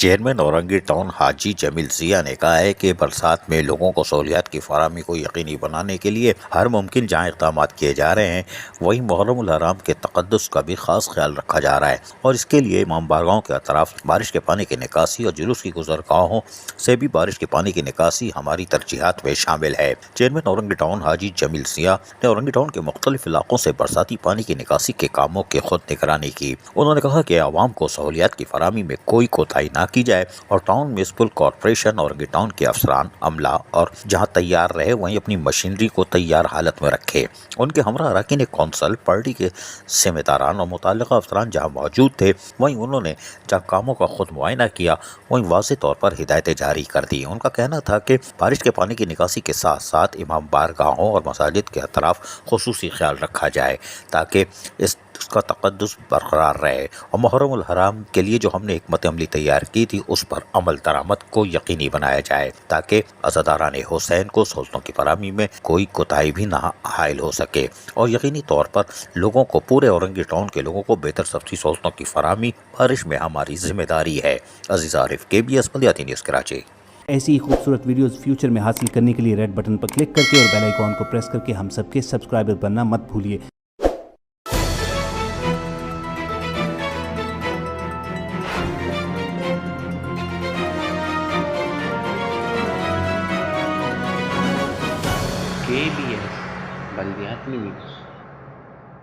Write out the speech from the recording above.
Chairman Orangi town حاجی جمیل ضیا نے کہا ہے کہ برسات میں لوگوں کو سہولیات کی فراہمی کو یقینی بنانے کے لیے ہر ممکن جہاں اقدامات کیے جا رہے ہیں وہیں محرم الحرام کے تقدس کا بھی خاص خیال رکھا جا رہا ہے اور اس کے لیے امام بارگاہوں کے اطراف بارش کے پانی کی نکاسی اور جلوس کی گزرگاہوں سے بھی بارش کے پانی کی نکاسی ہماری ترجیحات میں شامل ہے۔ چیئرمین اورنگی ٹاؤن حاجی جمیل ضیا نے اورنگی ٹاؤن کے مختلف علاقوں سے برساتی پانی کی نکاسی کے کاموں کی خود نگرانی کی۔ انہوں نے کہا کہ عوام کو سہولیات کی فراہمی میں کوئی کوتاہی نہ کی جائے اور town municipal corporation Orangi town کے افسران عملہ اور جہاں تیار رہے وہیں اپنی مشینری کو تیار حالت میں رکھے۔ ان کے ہمراہ اراکین کونسل پارٹی کے ذمہ داران اور متعلقہ افسران جہاں موجود تھے وہیں انہوں نے جہاں کاموں کا خود معائنہ کیا وہیں واضح طور پر ہدایتیں جاری کر دی۔ ان کا کہنا تھا کہ بارش کے پانی کی نکاسی کے ساتھ ساتھ امام بارگاہوں اور مساجد کے اطراف خصوصی خیال رکھا جائے تاکہ اس کا تقدس برقرار رہے اور محرم الحرام کے لیے جو ہم نے حکمت عملی تیار کی تھی اس پر عمل درآمد کو یقینی بنایا جائے تاکہ عزاداران حسین کو سہولتوں کی فراہمی میں کوئی کوتاہی بھی نہ حائل ہو سکے اور یقینی طور پر لوگوں کو پورے اورنگی ٹاؤن کے لوگوں کو بہتر سفری سہولتوں کی فراہمی بارش میں ہماری ذمہ داری ہے۔ عزیز عارف، KBS بلدیاتی نیوز کراچی۔ ایسی ہی خوبصورت ویڈیوز فیوچر میں حاصل کرنے کے لیے ریڈ بٹن پر کلک کر کے اور بیل آئیکن کو پریس کر کے ہم سب کے سبسکرائبر بننا مت بھولیے۔ KBS بلدیاتی نیوز۔